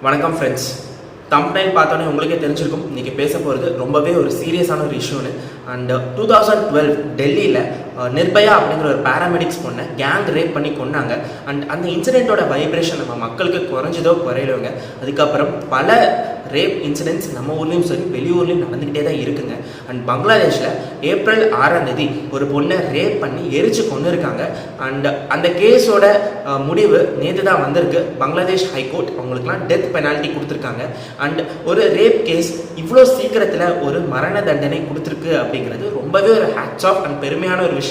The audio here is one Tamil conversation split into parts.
வணக்கம் ஃப்ரெண்ட்ஸ். தம்ப்னைல் பார்த்தோன்னே உங்களுக்கே தெரிஞ்சிருக்கும் இன்றைக்கி பேச போகிறது ரொம்பவே ஒரு சீரியஸான ஒரு இஷ்யூன்னு. அண்ட் 2012 டெல்லியில் நிர்பயா அப்படிங்கிற ஒரு பேராமெடிக்ஸ் பொண்ணை கேங் ரேப் பண்ணி கொண்டாங்க. அண்ட் அந்த இன்சிடெண்ட்டோட வைப்ரேஷன் நம்ம மக்களுக்கு குறைஞ்சதோ குறையிலவங்க. அதுக்கப்புறம் பல ரேப் இன்சிடென்ட்ஸ் நம்ம ஊர்லேயும் சரி வெளியூர்லேயும் நடந்துக்கிட்டே தான் இருக்குங்க. அண்ட் பங்களாதேஷில் ஏப்ரல் 6 ஒரு பொண்ணை ரேப் பண்ணி எரிச்சு கொண்டு இருக்காங்க. அண்ட் அந்த கேஸோட முடிவு நேற்று தான் வந்திருக்கு. பங்களாதேஷ் ஹைகோர்ட் அவங்களுக்குலாம் டெத் பெனால்ட்டி கொடுத்துருக்காங்க. அண்ட் ஒரு ரேப் கேஸ் இவ்வளோ சீக்கிரத்தில் ஒரு மரண தண்டனை கொடுத்துருக்கு அப்படிங்கிறது ரொம்பவே ஒரு ஹேட்ஸ் ஆஃப் அண்ட் பெருமையான ஒரு விஷயம்.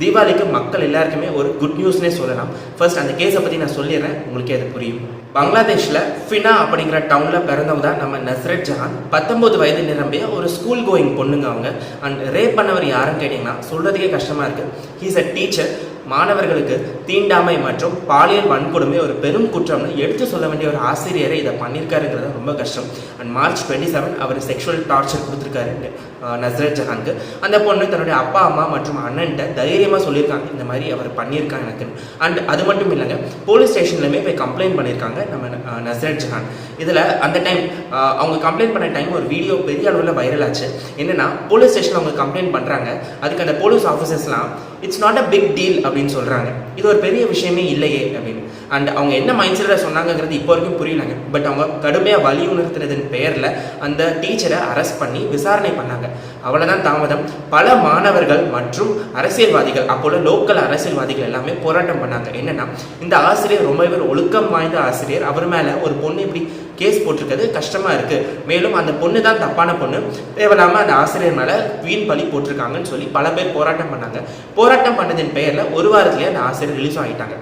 தீபாவளிக்கு மக்கள் எல்லாருக்குமே ஒரு குட் நியூஸ்னே சொல்லலாம். ஃபர்ஸ்ட் அந்த கேஸை பற்றி நான் சொல்லிடுறேன், உங்களுக்கே அது புரியும். பங்களாதேஷில் ஃபினா அப்படிங்கிற டவுனில் பிறந்தவங்க தான் நம்ம நஸ்ரத் ஜஹான். 19 வயது நிரம்பிய ஒரு ஸ்கூல் கோயிங் பொண்ணுங்க அவங்க. அண்ட் ரேப் பண்ணவர் யாருன்னு கேட்டிங்கன்னா சொல்கிறதுக்கே கஷ்டமாக இருக்குது. He's a teacher. மாணவர்களுக்கு தீண்டாமை மற்றும் பாலியல் வன்கொடுமை ஒரு பெரும் குற்றம்னு எடுத்து சொல்ல வேண்டிய ஒரு ஆசிரியரை இதை பண்ணியிருக்காருங்கிறது ரொம்ப கஷ்டம். அண்ட் March 27 அவர் செக்ஷுவல் டார்ச்சர் கொடுத்துருக்காரு நஸ்ரத் ஜஹானுக்கு. அந்த பொண்ணு தன்னுடைய அப்பா அம்மா மற்றும் அண்ணன்ட்ட தைரியமாக சொல்லியிருக்காங்க இந்த மாதிரி அவர் பண்ணியிருக்காங்க எனக்கு. அண்ட் அது மட்டும் இல்லைங்க, போலீஸ் ஸ்டேஷன்லையுமே போய் கம்ப்ளைண்ட் பண்ணியிருக்காங்க நம்ம நஸ்ரத் ஜஹான். இதில் அந்த டைம் அவங்க கம்ப்ளைண்ட் பண்ண டைம் ஒரு வீடியோ பெரிய அளவில் வைரல் ஆச்சு. என்னென்னா போலீஸ் ஸ்டேஷனில் அவங்க கம்ப்ளைண்ட் பண்ணுறாங்க. அதுக்கு அந்த போலீஸ் ஆஃபீஸர்ஸ்லாம் it's not a big deal அப்படின்னு சொல்கிறாங்க. இது ஒரு பெரிய விஷயமே இல்லையே அப்படின்னு. அண்ட் அவங்க என்ன மைண்ட் செட்டில் சொன்னாங்கிறது இப்போ வரைக்கும் புரியலங்க. பட் அவங்க கடுமையாக வலியுறுத்தினதன் பெயரில் அந்த டீச்சரை அரெஸ்ட் பண்ணி விசாரணை பண்ணாங்க. அவ்வளோதான் தாமதம். பல மாணவர்கள் மற்றும் அரசியல்வாதிகள், அப்போல லோக்கல் அரசியல்வாதிகள் எல்லாமே போராட்டம் பண்ணாங்க. என்னன்னா இந்த ஆசிரியர் ரொம்பவே ஒழுக்கம் வாய்ந்த ஆசிரியர், அவர் மேலே ஒரு பொண்ணு இப்படி கேஸ் போட்டிருக்கிறது கஷ்டமாக இருக்குது. மேலும் அந்த பொண்ணு தான் தப்பான பொண்ணு, தேவையில்லாமல் அந்த ஆசிரியர் மேலே வீண் பழி போட்டிருக்காங்கன்னு சொல்லி பல பேர் போராட்டம் பண்ணாங்க. போராட்டம் பண்ணதின் பெயரில் ஒரு வாரத்திலேயே அந்த ஆசிரியர் ரிலீஸ் ஆகிட்டாங்க.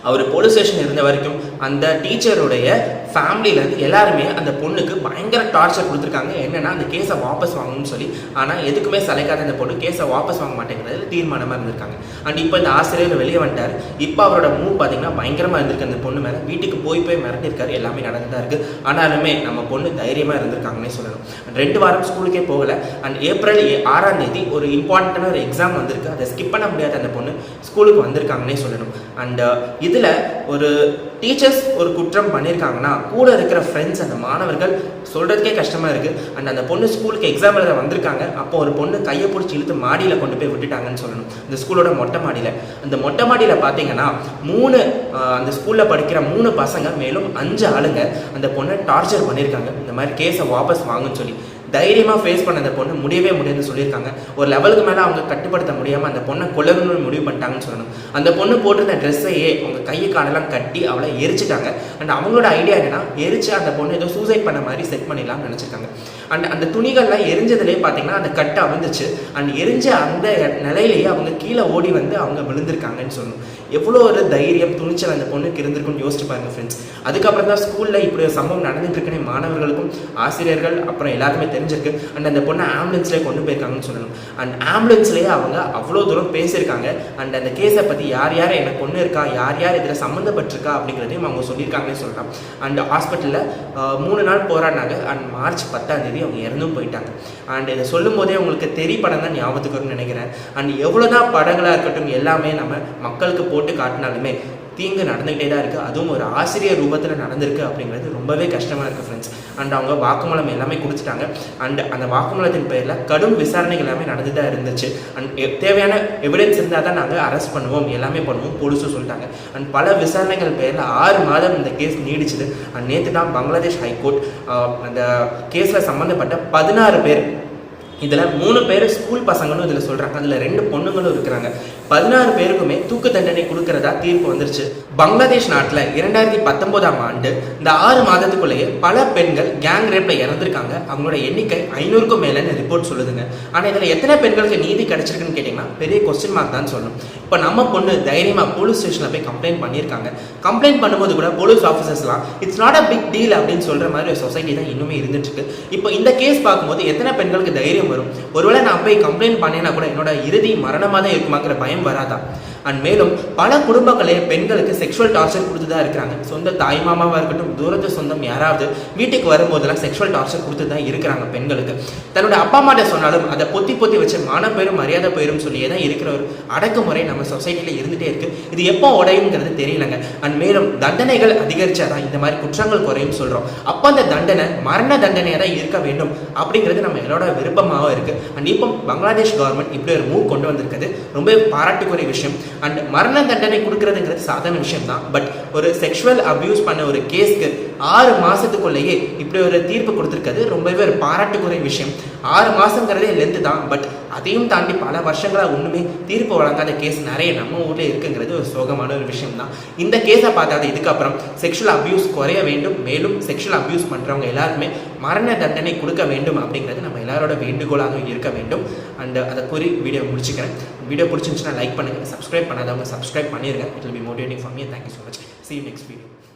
அவர் போலீஸ் ஸ்டேஷன் இருந்த வரைக்கும் அந்த டீச்சருடைய ஃபேமிலியிலேருந்து எல்லாருமே அந்த பொண்ணுக்கு பயங்கர டார்ச்சர் கொடுத்துருக்காங்க. என்னென்னா அந்த கேஸை வாபஸ் வாங்கணும்னு சொல்லி. ஆனால் எதுக்குமே சளைக்காத அந்த பொண்ணு கேஸை வாபஸ் வாங்க மாட்டேங்கிறது தீர்மானமாக இருந்திருக்காங்க. அண்ட் இப்போ இந்த ஆசிரியர் வெளியே வந்துட்டார். இப்போ அவரோட மூவ் பார்த்தீங்கன்னா பயங்கரமாக இருந்திருக்கு. அந்த பொண்ணு மேலே வீட்டுக்கு போய் மிரட்டிருக்காரு. எல்லாமே நடந்துதான் இருக்குது. ஆனாலுமே நம்ம பொண்ணு தைரியமாக இருந்திருக்காங்கன்னே சொல்லணும். 2 வாரம் ஸ்கூலுக்கே போகலை. அண்ட் ஏப்ரல் 6 ஒரு இம்பார்ட்டண்டான ஒரு எக்ஸாம் வந்திருக்கு. அதை ஸ்கிப் பண்ண முடியாத அந்த பொண்ணு ஸ்கூலுக்கு வந்திருக்காங்கன்னே சொல்லணும். அண்ட் இதில் ஒரு டீச்சர்ஸ் ஒரு குற்றம் பண்ணியிருக்காங்கன்னா கூட இருக்கிற ஃப்ரெண்ட்ஸ் அந்த மாணவர்கள் சொல்கிறதுக்கே கஷ்டமாக இருக்குது. அண்ட் அந்த பொண்ணு ஸ்கூலுக்கு எக்ஸாம் எழுத வந்திருக்காங்க. அப்போ ஒரு பொண்ணு கையை பிடிச்சி இழுத்து மாடியில் கொண்டு போய் விட்டுட்டாங்கன்னு சொல்லணும். இந்த ஸ்கூலோட மொட்டை மாடியில். அந்த மொட்டை மாடியில் பார்த்தீங்கன்னா அந்த ஸ்கூலில் படிக்கிற 3 பசங்க மேலும் 5 ஆளுங்க அந்த பொண்ணை டார்ச்சர் பண்ணியிருக்காங்க. இந்த மாதிரி கேஸை வாபஸ் வாங்குன்னு சொல்லி தைரியமாக ஃபேஸ் பண்ண அந்த பொண்ணு முடியவே முடியாதுன்னு சொல்லியிருக்காங்க. ஒரு லெவலுக்கு மேலே அவங்க கட்டுப்படுத்த முடியாமல் அந்த பொண்ணை கொல்லணும்னு முடிவு பண்ணிட்டாங்கன்னு சொல்லணும். அந்த பொண்ணு போட்டிருந்த ட்ரெஸ்ஸையே அவங்க கையை காலெல்லாம் கட்டி அவளை எரிச்சிட்டாங்க. அண்ட் அவங்களோட ஐடியா என்னன்னா எரிச்சு அந்த பொண்ணு ஏதோ சூசைட் பண்ண மாதிரி செட் பண்ணிடலாம்னு நினச்சிருக்காங்க. அண்ட் அந்த துணிகள்லாம் எரிஞ்சதுலேயே பார்த்தீங்கன்னா அந்த கட்டை அவிழ்ந்துச்சு. அண்ட் எரிஞ்ச அந்த நிலையிலேயே அவங்க கீழே ஓடி வந்து அவங்க விழுந்திருக்காங்கன்னு சொல்லணும். எவ்வளோ ஒரு தைரியம் துணிச்சல் அந்த பொண்ணுக்கு இருந்திருக்குன்னு யோசிச்சு பாருங்க ஃப்ரெண்ட்ஸ். அதுக்கப்புறம் தான் ஸ்கூலில் இப்படி ஒரு சம்பவம் நடந்துட்டு இருக்குன்னு மாணவர்களுக்கும் ஆசிரியர்கள் அப்புறம் எல்லாருமே தெரிஞ்சிருக்கு. அண்ட் அந்த பொண்ணை ஆம்புலன்ஸ்லேயே கொண்டு போயிருக்காங்கன்னு சொல்லணும். அண்ட் ஆம்புலன்ஸ்லேயே அவங்க அவ்வளோ தூரம் பேசியிருக்காங்க. அண்ட் அந்த கேஸை பற்றி யார் யார் எனக்கு பொண்ணு இருக்கா, யார் யார் இதில் சம்மந்தப்பட்டிருக்கா அப்படிங்கிறதையும் அவங்க சொல்லியிருக்காங்கன்னு சொல்லலாம். அண்ட் ஹாஸ்பிட்டலில் 3 நாள் போராடினாங்க. அண்ட் March 10 அவங்க இறந்தும் போயிட்டாங்க. அண்ட் இதை சொல்லும் போதே உங்களுக்கு தெரிய படம் தான் ஞாபகத்துக்கு வரும்னு நினைக்கிறேன். அண்ட் எவ்வளோதான் படங்களாக இருக்கட்டும் எல்லாமே நம்ம மக்களுக்கு போட்டு காட்டினாலுமே தீங்கு நடந்துகிட்டே தான் இருக்குது. அதுவும் ஒரு ஆசிரியர் ரூபத்தில் நடந்திருக்கு அப்படிங்கிறது ரொம்பவே கஷ்டமாக இருக்குது ஃப்ரெண்ட்ஸ். அண்ட் அவங்க வாக்குமூலம் எல்லாமே கொடுத்துட்டாங்க. அண்ட் அந்த வாக்குமூலத்தின் பேரில் கடும் விசாரணைகள் எல்லாமே நடந்து தான் இருந்துச்சு. அண்ட் தேவையான எவிடன்ஸ் இருந்தால் தான் நாங்கள் அரெஸ்ட் பண்ணுவோம், எல்லாமே பண்ணுவோம் போலீஸும் சொல்லிட்டாங்க. அண்ட் பல விசாரணைகள் பேரில் 6 மாதம் இந்த கேஸ் நீடிச்சுது. அண்ட் நேற்று தான் பங்களாதேஷ் ஹைகோர்ட் அந்த கேஸில் சம்மந்தப்பட்ட 16 பேர், இதில் 3 பேர் ஸ்கூல் பசங்களும் இதில் சொல்கிறாங்க. அதில் 2 பொண்ணுங்களும் இருக்கிறாங்க. 16 பேருக்குமே தூக்கு தண்டனை கொடுக்கறதா தீர்ப்பு வந்துருச்சு. பங்களாதேஷ் நாட்டில் 2019 இந்த 6 மாதத்துக்குள்ளேயே பல பெண்கள் கேங் ரேப்பில் இறந்துருக்காங்க. அவங்களோட எண்ணிக்கை 500க்கும் மேலேன்னு ரிப்போர்ட் சொல்லுதுங்க. ஆனால் இதில் எத்தனை பெண்களுக்கு நீதி கிடைச்சிருக்குன்னு கேட்டிங்கன்னா பெரிய கொஸ்டின் மார்க் தான் சொல்லணும். இப்போ நம்ம பொண்ணு தைரியமாக போலீஸ் ஸ்டேஷனில் போய் கம்ப்ளைண்ட் பண்ணியிருக்காங்க. கம்ப்ளைண்ட் பண்ணும்போது கூட போலீஸ் ஆஃபீஸர்ஸ்லாம் it's not a big deal அப்படின்னு சொல்கிற மாதிரி ஒரு சொசைட்டி தான் இன்னுமே இருந்துட்டு இருக்கு. இப்போ இந்த கேஸ் பார்க்கும்போது எத்தனை பெண்களுக்கு தைரியம் வரும்? ஒருவேளை நான் போய் கம்ப்ளைண்ட் பண்ணேன்னா கூட என்னோட இறுதி மரணமாக தான் இருக்குமாங்கிற பயம் வராதா? அண்ட் மேலும் பல குடும்பங்களே பெண்களுக்கு செக்ஷுவல் டார்ச்சர் கொடுத்து தான் இருக்கிறாங்க. சொந்த தாய் மாமாவாக இருக்கட்டும், தூரத்து சொந்தம் யாராவது வீட்டுக்கு வரும்போதெல்லாம் செக்ஷுவல் டார்ச்சர் கொடுத்து தான் இருக்கிறாங்க பெண்களுக்கு. தன்னோட அப்பா அம்மாட்ட சொன்னாலும் அதை பொத்தி வச்சு மான போயிடும் மரியாதை போயிடும் சொல்லியே தான் இருக்கிற ஒரு அடக்குமுறை நம்ம சொசைட்டியில் இருந்துகிட்டே இருக்குது. இது எப்போ உடையுங்கிறது தெரியலங்க. அண்ட் மேலும் தண்டனைகள் அதிகரிச்சாதான் இந்த மாதிரி குற்றங்கள் குறையும் சொல்கிறோம். அப்போ அந்த தண்டனை மரண தண்டனையாக தான் இருக்க வேண்டும் அப்படிங்கிறது நம்ம எல்லாரோட விருப்பமாக இருக்குது. அண்ட் இப்போ பங்களாதேஷ் கவர்மெண்ட் இப்படி ஒரு மூவ் கொண்டு வந்திருக்கிறது ரொம்ப பாராட்டுக்குரிய விஷயம். அண்ட் மரண தண்டனை கொடுக்கறதுங்கிறது சாதாரண விஷயம் தான். பட் ஒரு செக்ஷுவல் அபியூஸ் பண்ண ஒரு கேஸ்க்கு 6 மாதத்துக்குள்ளேயே இப்படி ஒரு தீர்ப்பு கொடுத்துருக்கிறது ரொம்பவே ஒரு பாராட்டுக்குரிய விஷயம். 6 மாதங்கிறதே லென்த்து தான். பட் அதையும் தாண்டி பல வருஷங்களாக ஒன்றுமே தீர்ப்பு வழங்காத கேஸ் நிறைய நம்ம ஊரில் இருக்குங்கிறது ஒரு சோகமான ஒரு விஷயம் தான். இந்த கேஸை பார்த்தாது இதுக்கப்புறம் செக்ஷுவல் அபியூஸ் குறைய வேண்டும். மேலும் செக்ஷுவல் அபியூஸ் பண்ணுறவங்க எல்லாருமே மரண தண்டனை கொடுக்க வேண்டும் அப்படிங்கிறது நம்ம எல்லாரோட வேண்டுகோளாக இருக்க வேண்டும். அண்ட் அதை கூறி வீடியோ முடிச்சுக்கிறேன். வீடியோ பிடிச்சிருந்துச்சுன்னா லைக் பண்ணுங்கள். சப்ஸ்கிரைப் பண்ணாதவங்க சப்ஸ்கிரைப் பண்ணிடுங்க. It will be motivating for me. Thank you so much. See you next video.